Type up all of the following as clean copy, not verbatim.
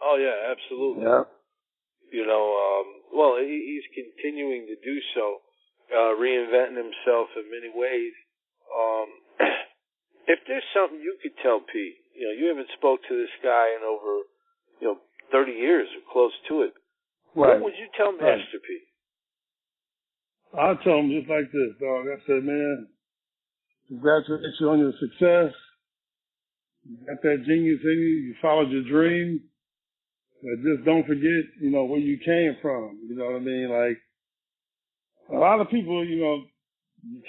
Oh yeah, absolutely. Yeah. You know, well, he's continuing to do so, reinventing himself in many ways. If there's something you could tell P, you know, you haven't spoke to this guy in over, 30 years or close to it. Right. What would you tell Master P? I'll tell him just like this, dog. I said, man, congratulations on your success. You got that genius in you. You followed your dream. But just don't forget, where you came from. You know what I mean? Like, a lot of people, you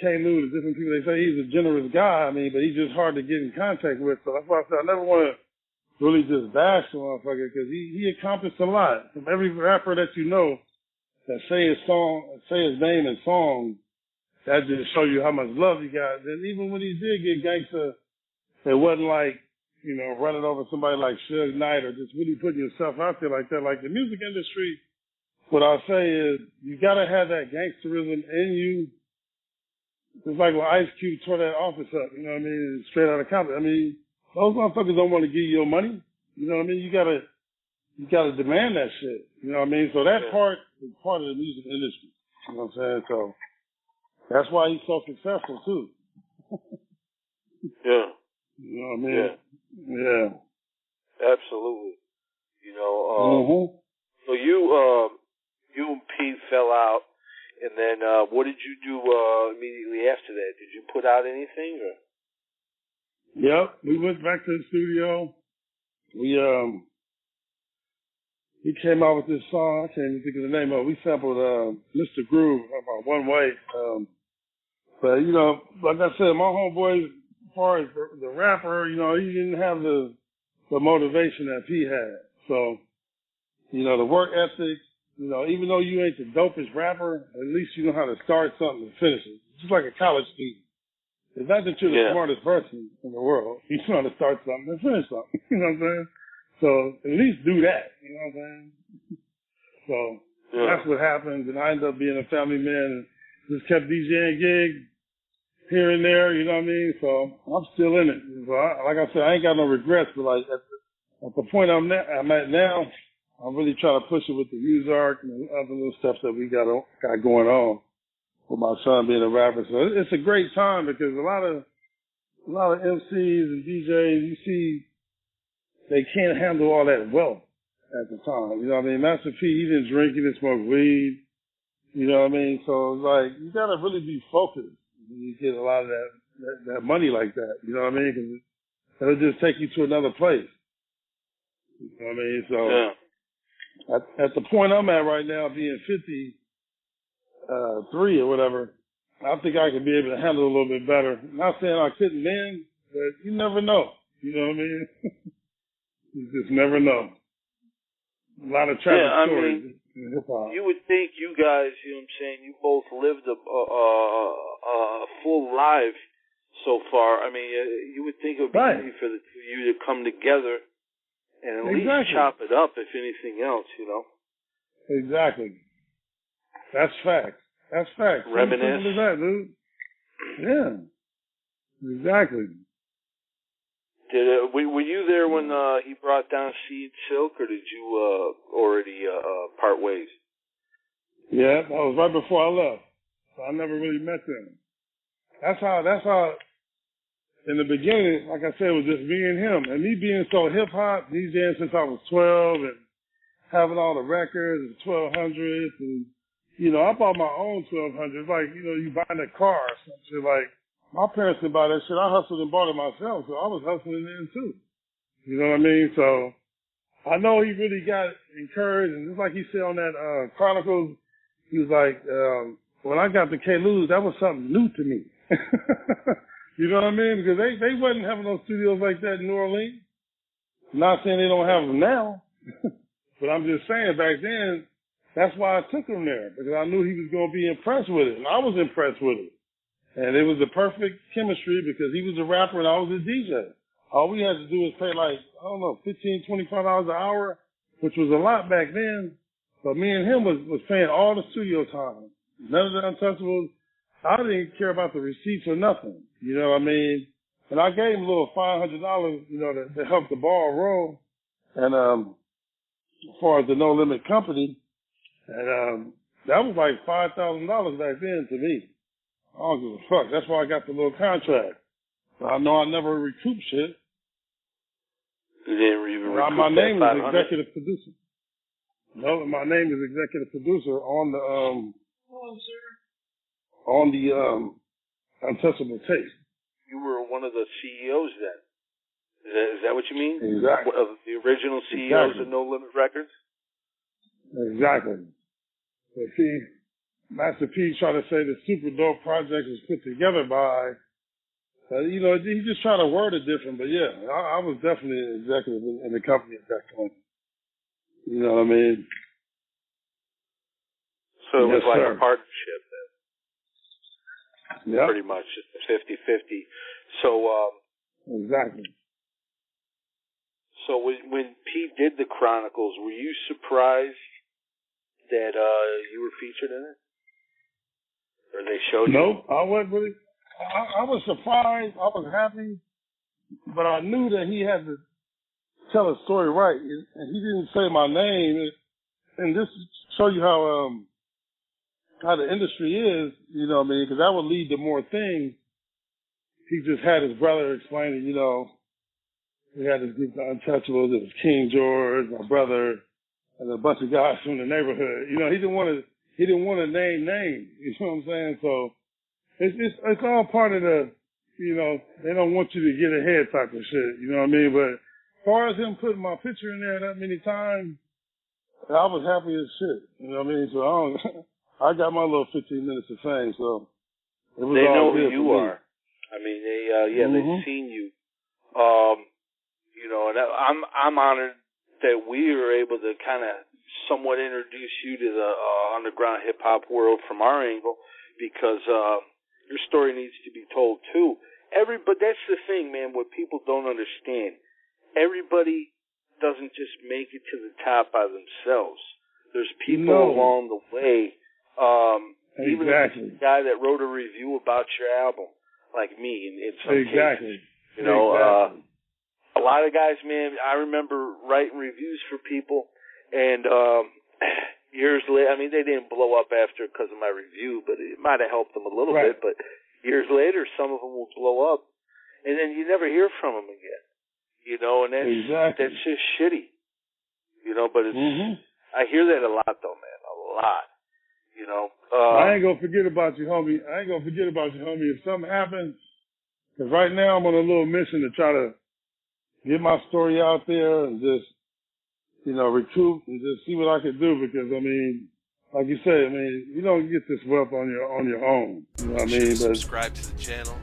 can't lose different people. They say he's a generous guy. I mean, but he's just hard to get in contact with. So that's why I said I never want to really just bash the motherfucker because he accomplished a lot. From every rapper that you know that say his name and song, that just show you how much love he got. And even when he did get gangster, it wasn't like, running over somebody like Suge Knight or just really putting yourself out there like that. Like the music industry, what I'll say is you gotta have that gangsterism in you. It's like when Ice Cube tore that office up, you know what I mean? Straight out of Compton. I mean, those motherfuckers don't want to give you your money. You know what I mean? You gotta demand that shit. You know what I mean? So that part is part of the music industry. You know what I'm saying? So that's why he's so successful too. Yeah. You know what I mean? Yeah. Absolutely. So you and P fell out, and then what did you do immediately after that? Did you put out anything? Or? Yep, we went back to the studio. He came out with this song. I can't even think of the name of it. We sampled Mr. Groove about One Way. But like I said, my homeboy, as far as the rapper, he didn't have the motivation that P had. So, the work ethic, even though you ain't the dopest rapper, at least you know how to start something and finish it. It's just like a college student. It's not that you're the smartest person in the world. You know how to start something and finish something. You know what I'm saying? So at least do that. You know what I'm saying? So that's what happened. And I ended up being a family man and just kept DJing gigs here and there. You know what I mean? So I'm still in it. So like I said, I ain't got no regrets. But like at the point I'm at now, I'm really trying to push it with the Ozark and the other little steps that we got going on with my son being a rapper. So it's a great time because a lot of MCs and DJs, you see, they can't handle all that wealth at the time. You know what I mean? Master P, he didn't drink, he didn't smoke weed. You know what I mean? So it's like, you gotta really be focused when you get a lot of that money like that. You know what I mean? Because it'll just take you to another place. You know what I mean? So at the point I'm at right now, being 53 or whatever, I think I could be able to handle it a little bit better. Not saying I couldn't then, but you never know. You know what I mean? You just never know. A lot of tragic stories in hip-hop. You would think you guys, you know what I'm saying, you both lived a full life so far. I mean, you would think it would be easy for the two of you to come together and at least chop it up, if anything else, Exactly. That's fact. That's fact. Reminisce. Simple as that, dude. Yeah. Exactly. Were you there when he brought down Seed Silk, or did you already part ways? Yeah, that was right before I left. So I never really met them. That's how, in the beginning, like I said, it was just me and him. And me being so hip-hop, DJing since I was 12 and having all the records and 1200s. And, I bought my own 1200s. Like, you buying a car or something. Like, my parents didn't buy that shit. I hustled and bought it myself, so I was hustling then too. You know what I mean? So I know he really got encouraged, and just like he said on that Chronicles, he was like, when I got the K-Luz, that was something new to me. You know what I mean? Because they wasn't having those studios like that in New Orleans. I'm not saying they don't have them now, but I'm just saying back then, that's why I took him there, because I knew he was going to be impressed with it, and I was impressed with it. And it was the perfect chemistry because he was a rapper and I was a DJ. All we had to do was pay like, I don't know, $15, $25 an hour, which was a lot back then. But me and him was paying all the studio time. None of the Untouchables. I didn't care about the receipts or nothing. You know what I mean? And I gave him a little $500, to help the ball roll. And as far as the No Limit Company. And that was like $5,000 back then to me. I don't give a fuck. That's why I got the little contract. I know I never recouped shit. You didn't even recoup my name is $500? executive producer. No, my name is executive producer on the Untouchable Taste. You were one of the CEOs then. Is that what you mean? Exactly. Of the original CEOs of No Limit Records? Exactly. But see, Master P tried to say the Super Dope project was put together by, you know, he just tried to word it different. But yeah, I was definitely an executive in the company at that point. You know what I mean? So it was like a partnership then. Yeah. Pretty much. 50-50. So, exactly. So when Pete did the Chronicles, were you surprised that you were featured in it? Or they showed you? No, I wasn't really. I was surprised. I was happy. But I knew that he had to tell a story right. And he didn't say my name. And this show you how the industry is, you know what I mean? Because that would lead to more things. He just had his brother explaining, you know, we had this group of Untouchables. It was King George, my brother, and a bunch of guys from the neighborhood. You know, he didn't want to name names. You know what I'm saying? So it's all part of the, you know, they don't want you to get ahead type of shit. You know what I mean? But as far as him putting my picture in there that many times, I was happy as shit. You know what I mean? So I got my little 15 minutes of fame. So it was they all know who good you for me. are. I mean, they've seen you. You know, and I'm honored that we were able to kind of somewhat introduce you to the underground hip hop world from our angle, because your story needs to be told too. But that's the thing, man. What people don't understand, everybody doesn't just make it to the top by themselves. There's people along the way. Even the guy that wrote a review about your album, like me, in some cases. You know, a lot of guys, man, I remember writing reviews for people, and years later, I mean, they didn't blow up after because of my review, but it might have helped them a little bit. But years later, some of them will blow up, and then you never hear from them again. You know, and that's just shitty. You know, but it's I hear that a lot, though, man, a lot. You know, I ain't gonna forget about you, homie. If something happens, because right now I'm on a little mission to try to get my story out there and just, you know, recoup and just see what I can do. Because I mean, like you say, I mean, you don't get this wealth on your own. You know what I mean? Subscribe to the channel,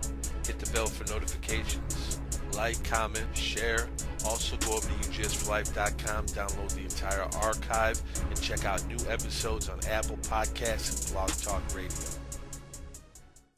hit the bell for notifications, like, comment, share. Also go over to UGSforLife.com, download the entire archive, and check out new episodes on Apple Podcasts and Blog Talk Radio.